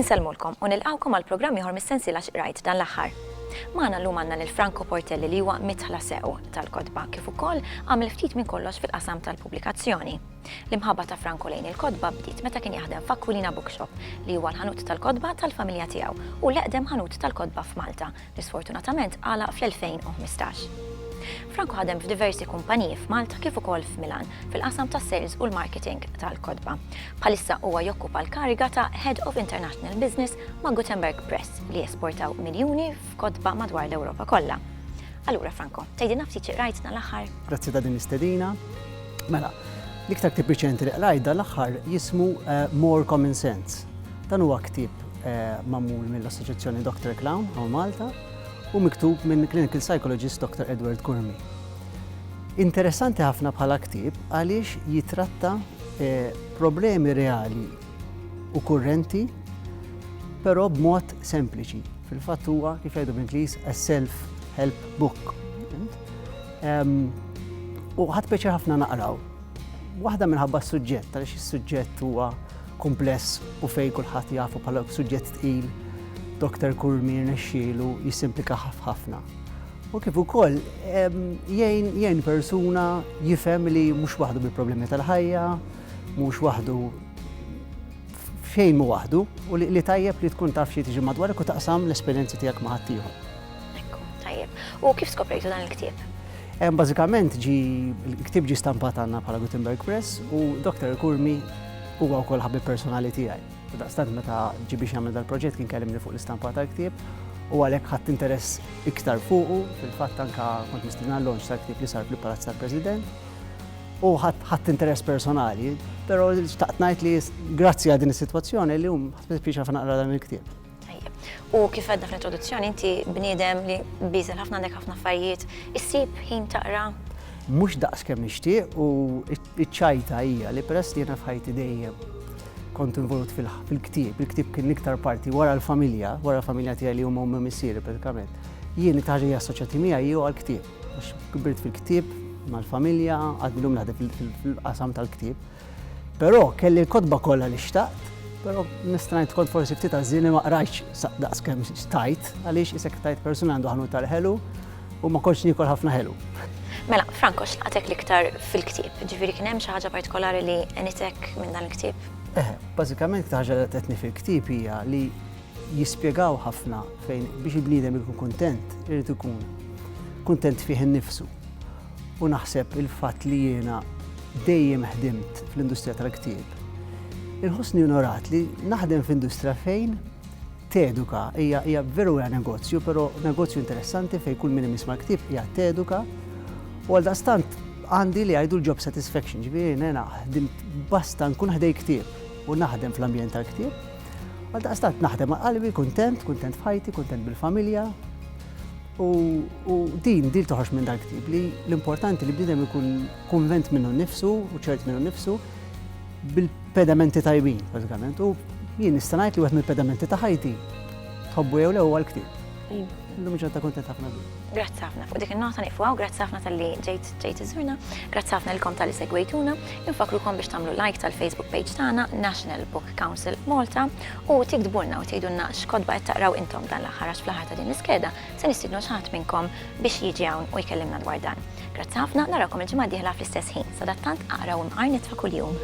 Inselmulkom u nilqawkom għal programm ieħor mis-sensiela x'qrajt dan l-aħħar. Magħna llum għandna lil Franco Portelli li huwa mitħla sew tal-Kodba kif ukoll għamel ftit minn kollox fil-qasam tal-pubblikazzjoni. L-imħabba ta' Franco lejn il-Kodba bdiet meta kien jaħdem f'Akwilina Bookshop li huwa l-ħanut tal-Kodba tal-familja tiegħu u l-eqdem ħanut tal-Kodba f'Malta li sfortunatament għalaq fl-2015. Franco ħadem f'diversi kumpaniji f'Malta kif ukoll f'Milan fil-qasam tas-sales u l-marketing tal-Kodba. Bħalissa huwa jokkupa l-kariga ta' Head of International Business ma' Gutenberg Press li jesportaw miljuni f'Kodba madwar l-Ewropa kollha. Allura Franco, tgħidilna ftit xi qrajtna l-aħħar. Grazzi ta' din l-istedina. Mela, l-iktar ktieb riċenti li qrajt l-aħħar jismu More Common Sense. Dan huwa ktieb magħmul mill-Assoċjazzjoni Dr. Clown hawn Malta u miktub minn clinical psychologist Dr. Edward Kurmi. Interessanti ħafna bħala ktieb għaliex jitratta problemi reali u kurrenti, però b'mod sempliċi. Fil-fatt huwa kif jgħidu bl-Ingliż a self-help book. U ħadd peċi ħafna naqraw. Waħda minħabba s-suġġett, għaliex is-suġġett huwa kumpless u fejn kulħadd jafu bħala suġġett tqil. Dr. Kurmi rnexxielu jisimplika ħafna. U kif ukoll jgħin persuna jifhem li mhux waħdu bil-problemi tal-ħajja, mhux waħdu fejn mu waħdu u li tajjeb li tkun taf xi tiġi madwarek u taqsam l-esperjenzi tiegħek ma' ħadd ieħor. Ekku, tajjeb. U kif skoprejtu dan il-ktieb? Bażikament il-ktieb ġie stampat għandna bħala Gutenberg Press u Dr. Kurmi huwa wkoll ħabib personali tiegħi. Daqstant meta ġi biex jagħmel dal-proġett kien kellimni fuq l-istampa tal-ktieb u għalhekk ħadd interess iktar fuqu, fil-fatt anke kont mistiedna l-launch tal-ktieb li sar fil-Palazz tal-President u ħadd interess personali, però xtaqt ngħid li grazzi għal din is-sitwazzjoni li ħadd ħafna naqra dan il-ktieb. U kif għedna fl-introduzzjoni inti bniedem li biżel ħafna għandek ħafna affarijiet, issib ħin taqra? Mhux daqskemm nixtieq u iċ-ċajta hija li peress li jiena f'ħajti dejjem kont involut fil-ktieb. Il-ktieb kien iktar parti wara l-familja tiegħi li huma missieri pratikament. Jien li ħaġa assoċjati miegħi jew għall-ktieb. Għax kibriet fil-ktieb mal-familja, għadilhom naħdem fil-qasam tal-ktieb. Però kelli l-kodba kollha li xtaqt, però nista' ngħid kont forsi ftit għażieni ma qrajtx daqskemm stajt għaliex isek tajt persuna għandu ħanut tal-ħelu u ma kontx niekol ħafna ħelu. Mela, Franco, x'laqtek l-iktar fil-ktieb? Ġifieri kien hemm xi ħaġa partikolari li għenitek minn dan il-ktieb? Bażikament ħaġa li qedni fil-ktieb hija li jispjegaw ħafna fejn biex il-bniedem ikun kuntent, irid ikun kuntent fih innifsu. U naħseb il-fatt li jiena dejjem ħdimt fl-industrija tal-ktieb. Inħossni onorat li naħdem f'industrija fejn teduka hija veru negozju, però negozju interessanti fejn kull min jisma' l-ktieb hija teduka u għaldaqstant għandi li għajdu l-job satisfaction, ġifieri nena ħdimt basta nkun ħdej ktieb u naħdem fl-ambjent tal-ktieb. Għaldaqstant naħdem qalbi, kuntent f'ħajti, kuntent bil-familja u din toħroġ minn dal-ktieb li l-importanti li bniedem ikun konvent minnu nnifsu u ċert minnu nnifsu bil-pedamenti tajbin, bażikament. U jien nista' ngħid li wieħed mill-pedamenti ta' ħajti tħobbu jew le huwa l-ktieb. Illum ġodda kuntent ħafna bil. Grazzi ħafna. Fuq dik in-nota nieqfu hawn, grazzi ħafna tal-li ġejt iżurna, grazzi ħafna lilkom tal-li segwejtuna, infakrukom biex tagħmlu like tal-Facebook page tagħna National Book Council Malta u tiktbulna u tgħidulna x'kodba qed taqraw intom dan l-aħħar għax fl-aħħar ta' din l-iskeda se nistiednu xi ħadd minnkom biex jiġi hawn u jkellimna dwar dan. Grazzi ħafna, narakom il-ġimgħa d-dieħla fl-istess ħin, sadattant aqraw imqar nitfa' kuljum.